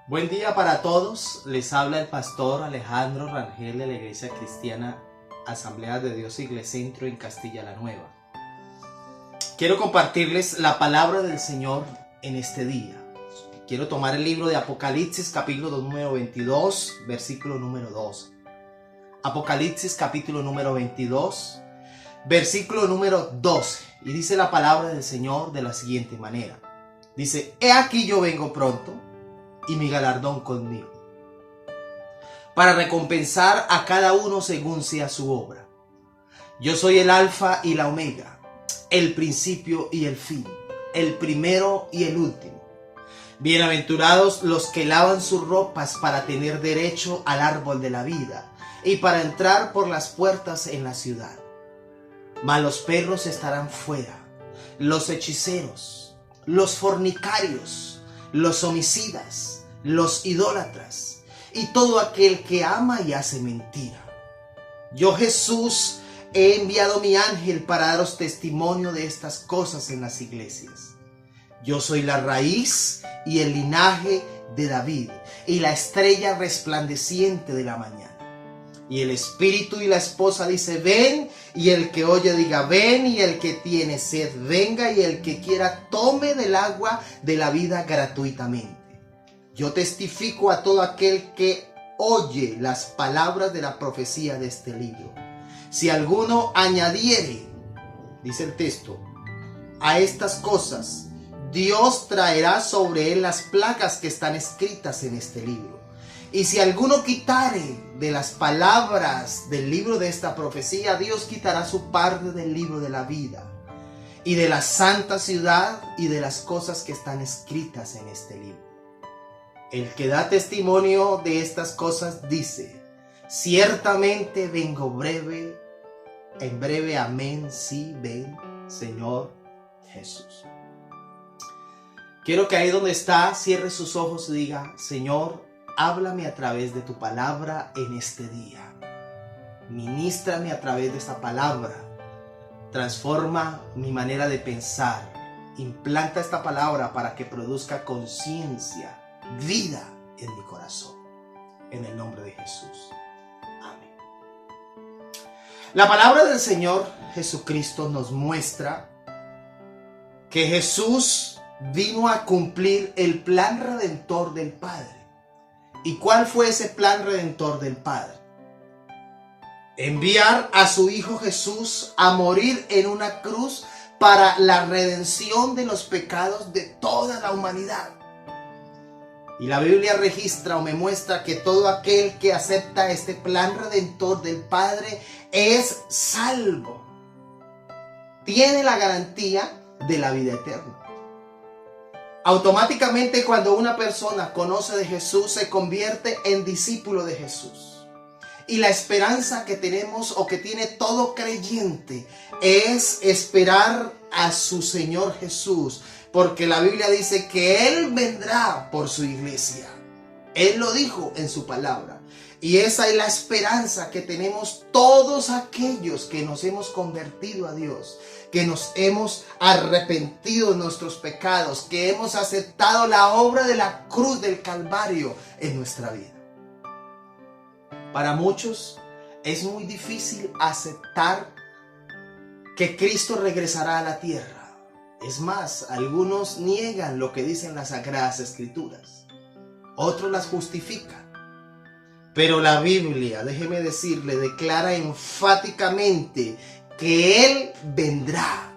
Buen día para todos, les habla el pastor Alejandro Rangel de la Iglesia Cristiana Asamblea de Dios Iglescentro en Castilla la Nueva. Quiero compartirles la palabra del Señor en este día. Quiero tomar el libro de Apocalipsis capítulo número 22, versículo número 12. Apocalipsis capítulo número 22, versículo número 12. Y dice la palabra del Señor de la siguiente manera. Dice, he aquí yo vengo pronto y mi galardón conmigo, para recompensar a cada uno según sea su obra. Yo soy el Alfa y la Omega, el principio y el fin, el primero y el último. Bienaventurados los que lavan sus ropas para tener derecho al árbol de la vida y para entrar por las puertas en la ciudad. Mas los perros estarán fuera, los hechiceros, los fornicarios, los homicidas, los idólatras y todo aquel que ama y hace mentira. Yo, Jesús, he enviado mi ángel para daros testimonio de estas cosas en las iglesias. Yo soy la raíz y el linaje de David y la estrella resplandeciente de la mañana. Y el espíritu y la esposa dice, ven, y el que oye diga, ven, y el que tiene sed venga, y el que quiera tome del agua de la vida gratuitamente. Yo testifico a todo aquel que oye las palabras de la profecía de este libro. Si alguno añadiere, dice el texto, a estas cosas, Dios traerá sobre él las plagas que están escritas en este libro. Y si alguno quitare de las palabras del libro de esta profecía, Dios quitará su parte del libro de la vida y de la santa ciudad y de las cosas que están escritas en este libro. El que da testimonio de estas cosas dice, ciertamente vengo breve, en breve, amén, sí, ven, Señor Jesús. Quiero que ahí donde está, cierre sus ojos y diga, Señor, háblame a través de tu palabra en este día. Ministrame a través de esta palabra. Transforma mi manera de pensar. Implanta esta palabra para que produzca conciencia, vida en mi corazón. En el nombre de Jesús. Amén. La palabra del Señor Jesucristo nos muestra que Jesús vino a cumplir el plan redentor del Padre. ¿Y cuál fue ese plan redentor del Padre? Enviar a su Hijo Jesús a morir en una cruz para la redención de los pecados de toda la humanidad. Y la Biblia registra o me muestra que todo aquel que acepta este plan redentor del Padre es salvo. Tiene la garantía de la vida eterna. Automáticamente cuando una persona conoce de Jesús se convierte en discípulo de Jesús. Y la esperanza que tenemos o que tiene todo creyente es esperar a su Señor Jesús. Porque la Biblia dice que Él vendrá por su iglesia. Él lo dijo en su palabra. Y esa es la esperanza que tenemos todos aquellos que nos hemos convertido a Dios, que nos hemos arrepentido de nuestros pecados, que hemos aceptado la obra de la cruz del Calvario en nuestra vida. Para muchos es muy difícil aceptar que Cristo regresará a la tierra. Es más, algunos niegan lo que dicen las Sagradas Escrituras. Otros las justifican. Pero la Biblia, déjeme decirle, declara enfáticamente que Él vendrá.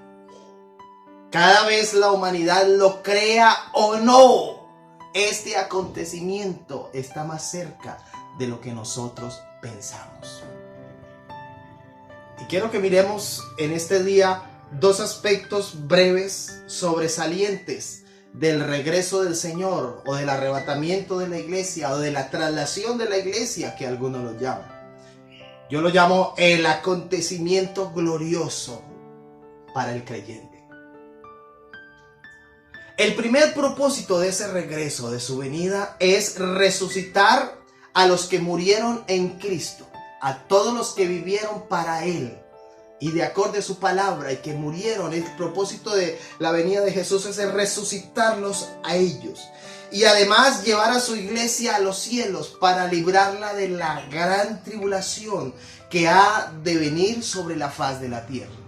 Cada vez la humanidad lo crea o no, este acontecimiento está más cerca de lo que nosotros pensamos. Y quiero que miremos en este día dos aspectos breves, sobresalientes del regreso del Señor o del arrebatamiento de la iglesia o de la traslación de la iglesia, que algunos lo llaman. Yo lo llamo el acontecimiento glorioso para el creyente. El primer propósito de ese regreso, de su venida, es resucitar a los que murieron en Cristo, a todos los que vivieron para Él y de acuerdo a su palabra y que murieron. El propósito de la venida de Jesús es resucitarlos a ellos. y además llevar a su iglesia a los cielos para librarla de la gran tribulación que ha de venir sobre la faz de la tierra.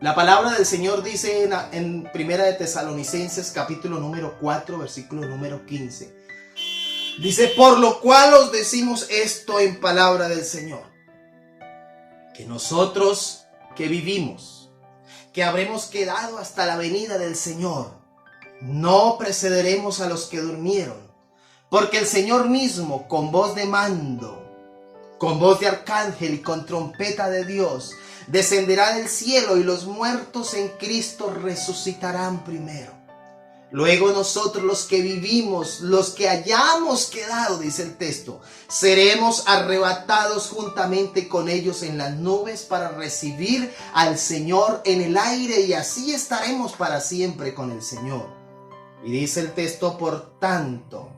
La palabra del Señor dice en Primera de Tesalonicenses capítulo número 4 versículo número 15. Dice, por lo cual os decimos esto en palabra del Señor, que nosotros que vivimos, que habremos quedado hasta la venida del Señor, no precederemos a los que durmieron, porque el Señor mismo, con voz de mando, con voz de arcángel y con trompeta de Dios, descenderá del cielo, y los muertos en Cristo resucitarán primero. Luego nosotros los que vivimos, los que hayamos quedado, dice el texto, seremos arrebatados juntamente con ellos en las nubes para recibir al Señor en el aire, y así estaremos para siempre con el Señor. Y dice el texto, por tanto,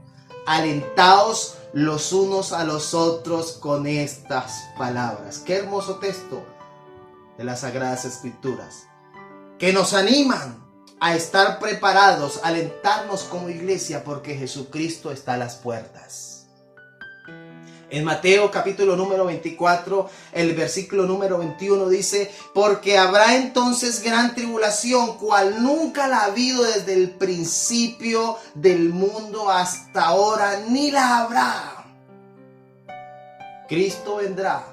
alentaos los unos a los otros con estas palabras. Qué hermoso texto de las Sagradas Escrituras, que nos animan a estar preparados, a alentarnos como iglesia, porque Jesucristo está a las puertas. En Mateo capítulo número 24, el versículo número 21 dice, porque habrá entonces gran tribulación, cual nunca la ha habido desde el principio del mundo hasta ahora, ni la habrá. Cristo vendrá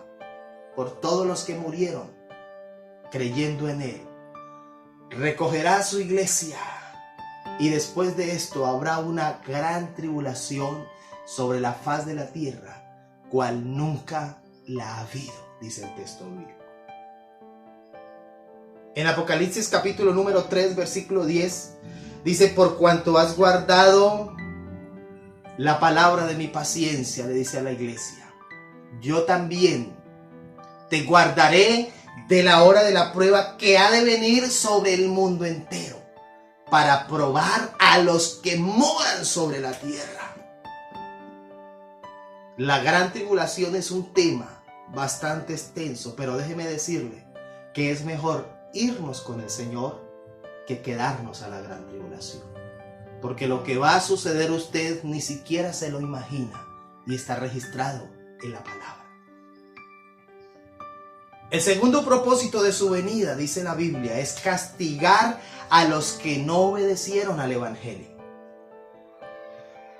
por todos los que murieron creyendo en Él. Recogerá a su iglesia, y después de esto habrá una gran tribulación sobre la faz de la tierra, cual nunca la ha habido, dice el texto bíblico. En Apocalipsis capítulo número 3 versículo 10 dice, por cuanto has guardado la palabra de mi paciencia, le dice a la iglesia, yo también te guardaré de la hora de la prueba que ha de venir sobre el mundo entero, para probar a los que moran sobre la tierra. La gran tribulación es un tema bastante extenso, pero déjeme decirle que es mejor irnos con el Señor que quedarnos a la gran tribulación. Porque lo que va a suceder usted ni siquiera se lo imagina, y está registrado en la palabra. El segundo propósito de su venida, dice la Biblia, es castigar a los que no obedecieron al Evangelio.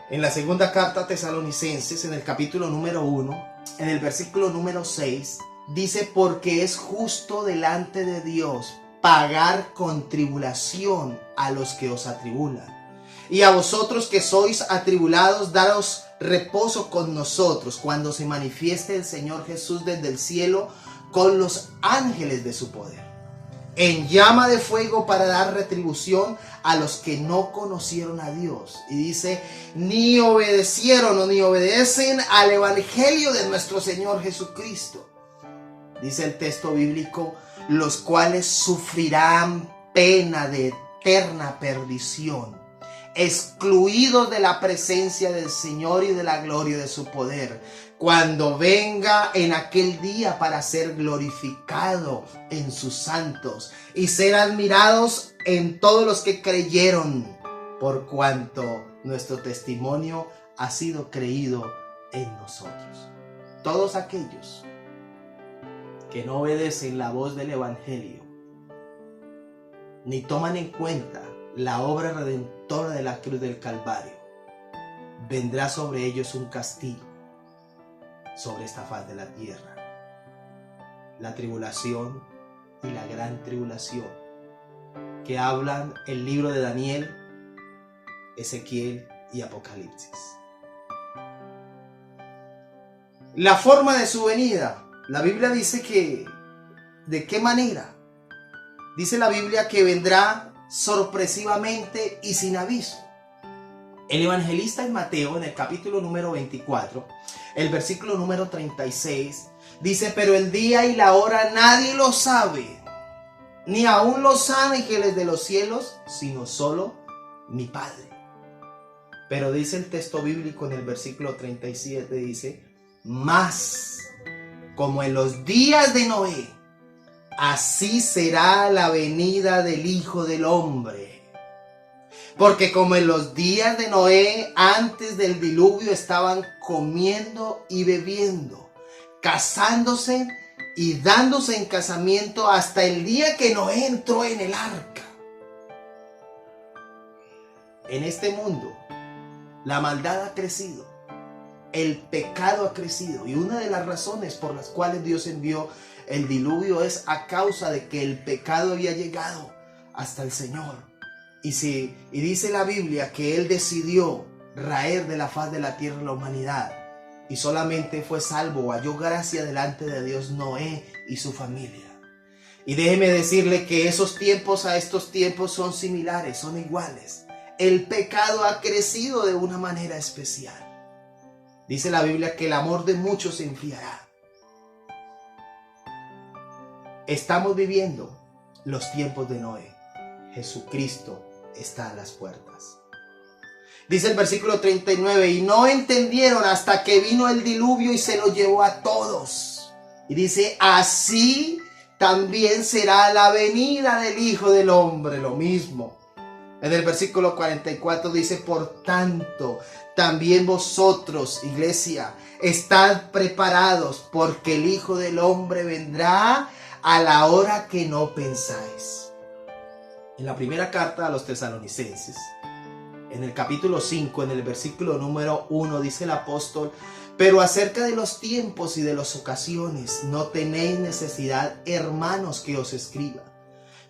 En la segunda carta a Tesalonicenses, en el capítulo número 1, en el versículo número 6, dice, porque es justo delante de Dios pagar con tribulación a los que os atribulan. Y a vosotros que sois atribulados, daros reposo con nosotros cuando se manifieste el Señor Jesús desde el cielo con los ángeles de su poder, en llama de fuego, para dar retribución a los que no conocieron a Dios. Y dice, ni obedecieron o ni obedecen al Evangelio de nuestro Señor Jesucristo. Dice el texto bíblico, los cuales sufrirán pena de eterna perdición, excluidos de la presencia del Señor y de la gloria de su poder, cuando venga en aquel día para ser glorificado en sus santos y ser admirados en todos los que creyeron, por cuanto nuestro testimonio ha sido creído en nosotros. Todos aquellos que no obedecen la voz del Evangelio, ni toman en cuenta la obra redentora de la cruz del Calvario, vendrá sobre ellos un castigo sobre esta faz de la tierra. La tribulación y la gran tribulación que hablan el libro de Daniel, Ezequiel y Apocalipsis. La forma de su venida, la Biblia dice que, ¿de qué manera? Dice la Biblia que vendrá sorpresivamente y sin aviso. El evangelista en Mateo, en el capítulo número 24, el versículo número 36, dice, pero el día y la hora nadie lo sabe, ni aun los ángeles de los cielos, sino solo mi Padre. Pero dice el texto bíblico en el versículo 37, dice, mas como en los días de Noé, así será la venida del Hijo del Hombre. Porque como en los días de Noé, antes del diluvio, estaban comiendo y bebiendo, casándose y dándose en casamiento hasta el día que Noé entró en el arca. En este mundo, la maldad ha crecido, el pecado ha crecido, y una de las razones por las cuales Dios envió el diluvio es a causa de que el pecado había llegado hasta el Señor. Y dice la Biblia que Él decidió raer de la faz de la tierra la humanidad, y solamente fue salvo o halló gracia delante de Dios Noé y su familia. Y déjeme decirle que esos tiempos a estos tiempos son similares, son iguales. El pecado ha crecido de una manera especial. Dice la Biblia que el amor de muchos se enfriará. Estamos viviendo los tiempos de Noé. Jesucristo está a las puertas. Dice el versículo 39, y no entendieron hasta que vino el diluvio y se lo llevó a todos. Y dice, así también será la venida del Hijo del Hombre, lo mismo. En el versículo 44 dice, por tanto, también vosotros, iglesia, estad preparados, porque el Hijo del Hombre vendrá a la hora que no pensáis. En la primera carta a los tesalonicenses, en el capítulo 5, en el versículo número 1, dice el apóstol, pero acerca de los tiempos y de las ocasiones, no tenéis necesidad, hermanos, que os escriba.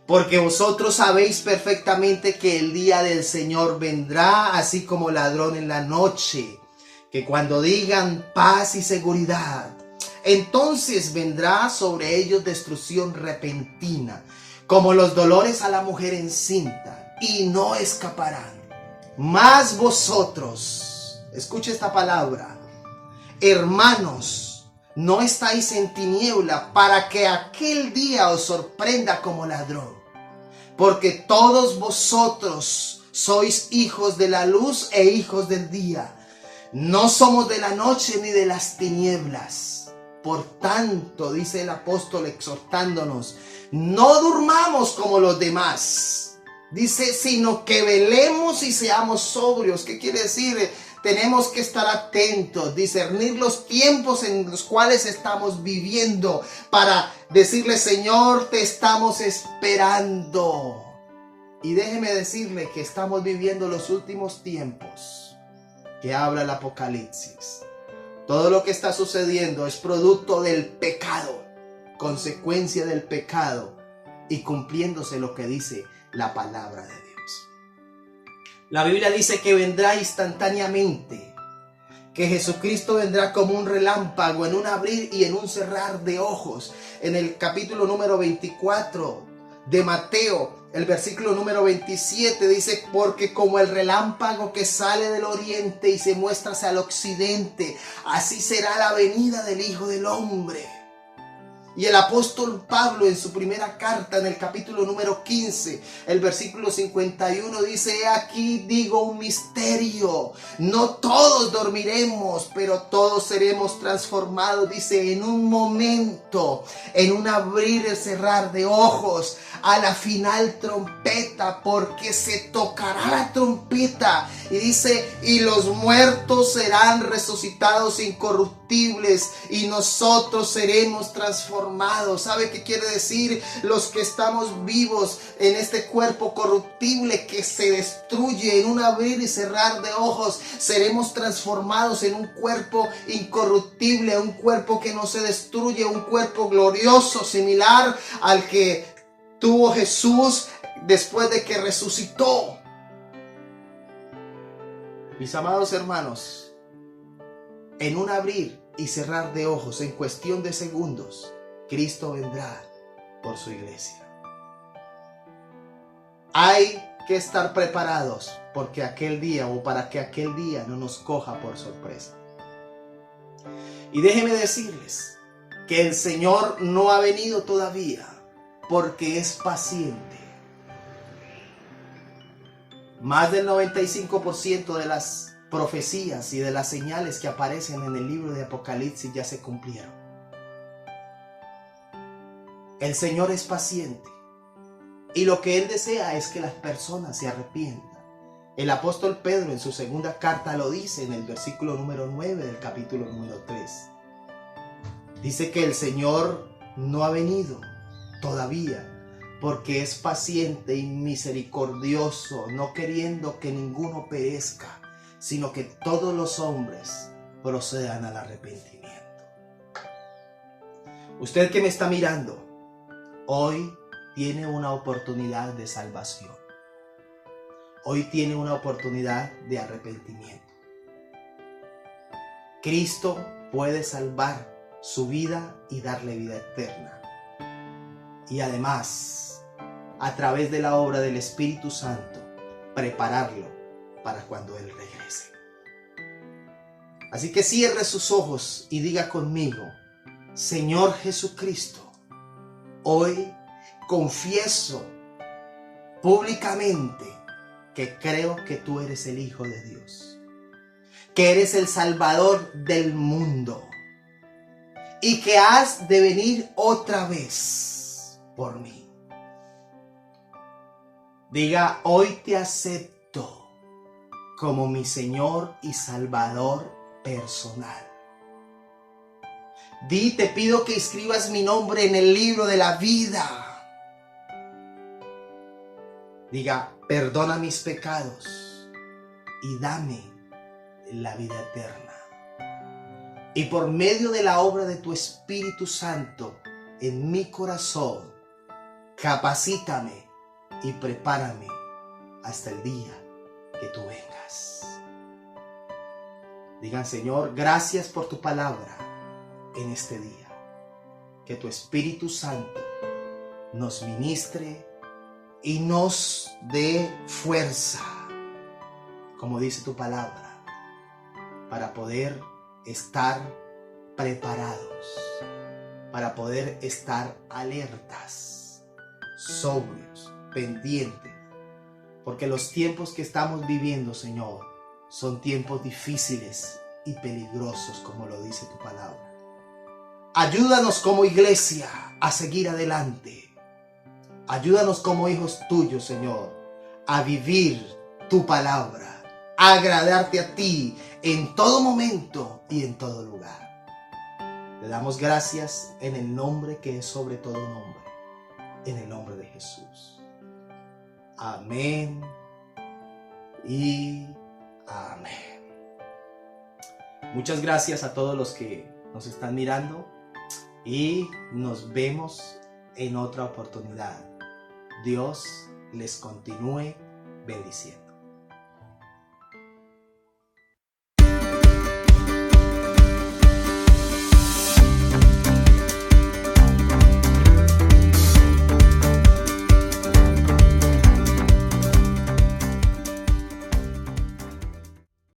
Porque vosotros sabéis perfectamente que el día del Señor vendrá así como ladrón en la noche, que cuando digan paz y seguridad, entonces vendrá sobre ellos destrucción repentina, como los dolores a la mujer encinta, y no escaparán. Mas vosotros, escuche esta palabra, hermanos, no estáis en tiniebla para que aquel día os sorprenda como ladrón. Porque todos vosotros sois hijos de la luz e hijos del día. No somos de la noche ni de las tinieblas. Por tanto, dice el apóstol exhortándonos, no durmamos como los demás. Dice, sino que velemos y seamos sobrios. ¿Qué quiere decir? Tenemos que estar atentos, discernir los tiempos en los cuales estamos viviendo para decirle, Señor, te estamos esperando. Y déjeme decirle que estamos viviendo los últimos tiempos que habla el Apocalipsis. Todo lo que está sucediendo es producto del pecado, consecuencia del pecado y cumpliéndose lo que dice la palabra de Dios. La Biblia dice que vendrá instantáneamente, que Jesucristo vendrá como un relámpago en un abrir y en un cerrar de ojos. En el capítulo número 24 de Mateo, el versículo número 27 dice, porque como el relámpago que sale del oriente y se muestra hacia el occidente, así será la venida del Hijo del Hombre. Y el apóstol Pablo en su primera carta, en el capítulo número 15, el versículo 51 dice, he aquí digo un misterio, no todos dormiremos, pero todos seremos transformados, dice, en un momento, en un abrir y cerrar de ojos, a la final trompeta, porque se tocará la trompeta. Y dice, y los muertos serán resucitados incorruptibles, y nosotros seremos transformados. ¿Sabe qué quiere decir? Los que estamos vivos en este cuerpo corruptible que se destruye en un abrir y cerrar de ojos, seremos transformados en un cuerpo incorruptible, un cuerpo que no se destruye, un cuerpo glorioso, similar al que tuvo Jesús después de que resucitó. Mis amados hermanos, en un abrir y cerrar de ojos, en cuestión de segundos, Cristo vendrá por su iglesia. Hay que estar preparados porque aquel día o para que aquel día no nos coja por sorpresa. Y déjenme decirles que el Señor no ha venido todavía porque es paciente. Más del 95% de las profecías y de las señales que aparecen en el libro de Apocalipsis ya se cumplieron. El Señor es paciente y lo que Él desea es que las personas se arrepientan El apóstol Pedro en su segunda carta lo dice en el versículo número 9 del capítulo número 3. Dice que el Señor no ha venido todavía porque es paciente y misericordioso, no queriendo que ninguno perezca, sino que todos los hombres procedan al arrepentimiento. Usted que me está mirando, hoy tiene una oportunidad de salvación. Hoy tiene una oportunidad de arrepentimiento. Cristo puede salvar su vida y darle vida eterna. Y además, a través de la obra del Espíritu Santo, prepararlo para cuando Él regrese. Así que cierre sus ojos y diga conmigo: Señor Jesucristo, hoy confieso públicamente que creo que tú eres el Hijo de Dios, que eres el Salvador del mundo y que has de venir otra vez por mí. Diga: hoy te acepto como mi Señor y Salvador personal. Te pido que escribas mi nombre en el libro de la vida. Diga: perdona mis pecados y dame la vida eterna. Y por medio de la obra de tu Espíritu Santo en mi corazón, capacítame y prepárame hasta el día que tú vengas. Digan: Señor, gracias por tu palabra en este día. Que tu Espíritu Santo nos ministre y nos dé fuerza, como dice tu palabra, para poder estar preparados, para poder estar alertas, sobrios, pendientes, porque los tiempos que estamos viviendo, Señor, son tiempos difíciles y peligrosos, como lo dice tu palabra. Ayúdanos como iglesia a seguir adelante. Ayúdanos como hijos tuyos, Señor, a vivir tu palabra, a agradarte a ti en todo momento y en todo lugar. Te damos gracias en el nombre que es sobre todo nombre, en el nombre de Jesús. Amén y amén. Muchas gracias a todos los que nos están mirando y nos vemos en otra oportunidad. Dios les continúe bendiciendo.